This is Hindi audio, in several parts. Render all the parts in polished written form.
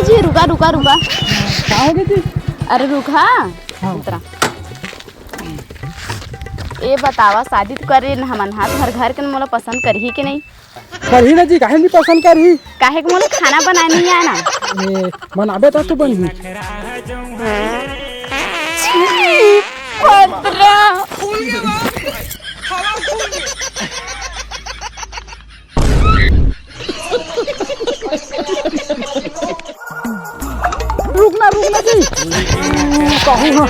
जी रुका रुका रुका। क्या हो गई थी? अरे रुका। उतरा। ए बतावा शादी तो करे न हमन हाथ घर घर के मोला पसंद करही कि नहीं? करही ना जी, काहे नहीं पसंद करही? काहे के मोला खाना बनाने नहीं आना। बनाबे तो बनही। रुकना रुकना जी, कहूँ हाँ।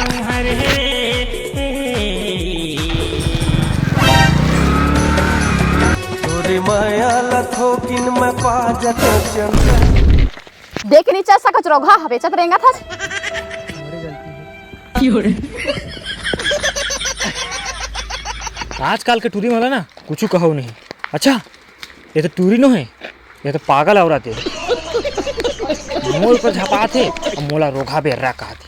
देख नहीं चल सकत रोगा बेचत रहेगा था। आजकल के टूरी वाला ना कुछ कहो नहीं। अच्छा ये तो टूरी नो है, ये तो पागल औरत है। मोल पर झपाते और मोला रोगा बेर्रा कहते।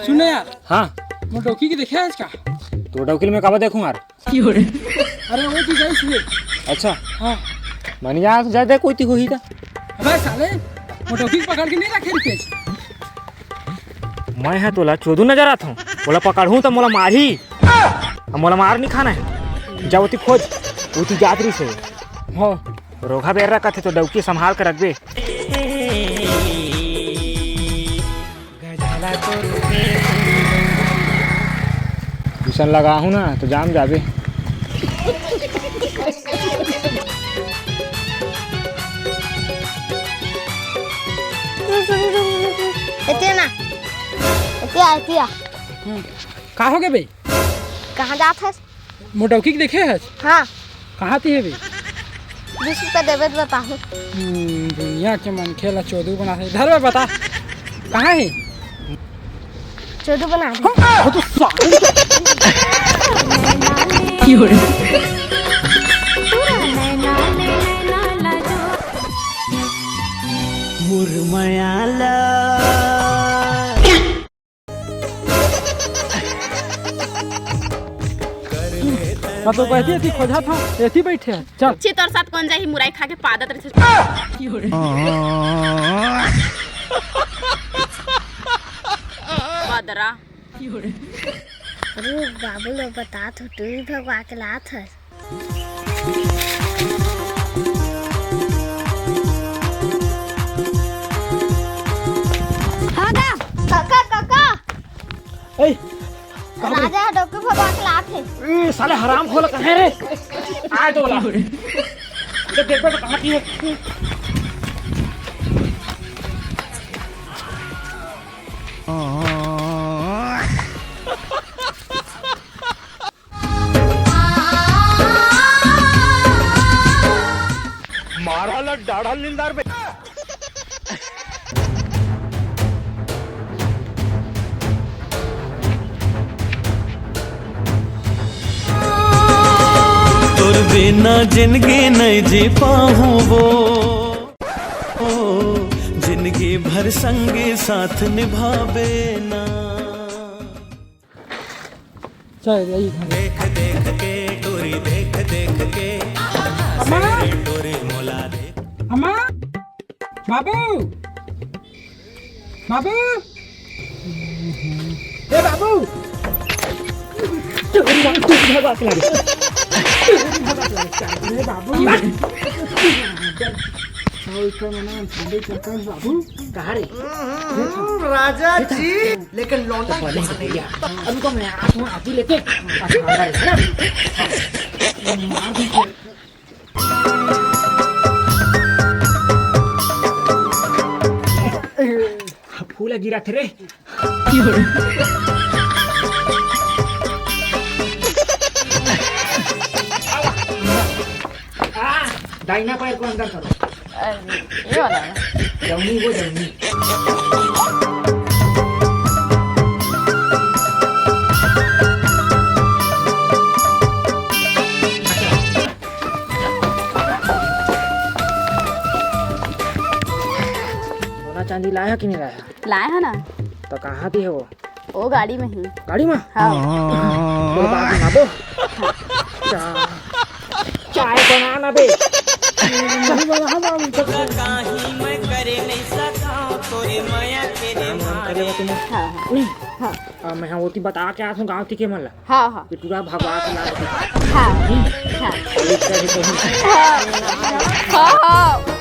सुने यार, हाँ मैं डोकी की देखे आज का। तो डोकिल में कब देखूँ यार। अरे वो चीज है। अच्छा हाँ मन यार ज्यादा कोई थी ही था। अबे साले, मैं डोकी पकड़ के नहीं रखे रितेश। मैं है तोला चोदू नजर आता हूँ, बोला पकड़ूँ तो मोला मारी। अब मोला मार नहीं खाना है, जाओ ती खोज उती जातरी से। हो रोगा बेर्रा कहते तो डौकी संभाल कर रख दे। ट्यूशन लगा हूँ ना तो जाम जाबे। का हो गए भाई? कहाँ जात है? मोटौकी के देखे है? हाँ कहाँ थी है भाई? 20 रुपया देवे तो बताऊँ। दुनिया के मन खेला चोदू बना है। इधर बता कहाँ है? चोदू बना दे। वो तो साले मुरमयाला मैं तो कहती थी खोजा था, ऐसी बैठे हैं। चल छी तोर साथ कौन जाही मुराई खा के पादत रहे। बदरा। अरे बाबू लोग बता तो तू ही भगवा के लात है। काका काका ए राजा डॉक्टर भगवा के लात है। साले हराम खोला कहाँ रे? आए तो बोला तो देख पे कहाँ की है? मारा लग डाढ़ा लीलदार पे। तोर बिना जिंदगी नहीं जी पाऊँ वो, जिंदगी भर संगे साथ निभावे ना। चल यही देख देख के टोरी देख देख के टोरी मोला देख। अम्मा बाबू बाबू ए बाबू राजा जी लेकिन लौटा अभी तो मैं आती लेके फूला गिरा थे रे। दाहिना पैर को अंदर करो। ये वाला है। जमनी वो जमनी। सोना चांदी लाया कि नहीं लाया? लाए है ना। तो कहाँ थी वो? वो गाड़ी में ही। गाड़ी में? हाँ। तो बात सुना दो। चाय बना ना बे। काही मैं करे नहीं सका तोरे माया तेरे मारे हाँ हाँ हाँ मैं होती बता के आज गाँव थी के मन ला हाँ हाँ कि तुरा भगवा के ला हाँ हाँ हाँ हाँ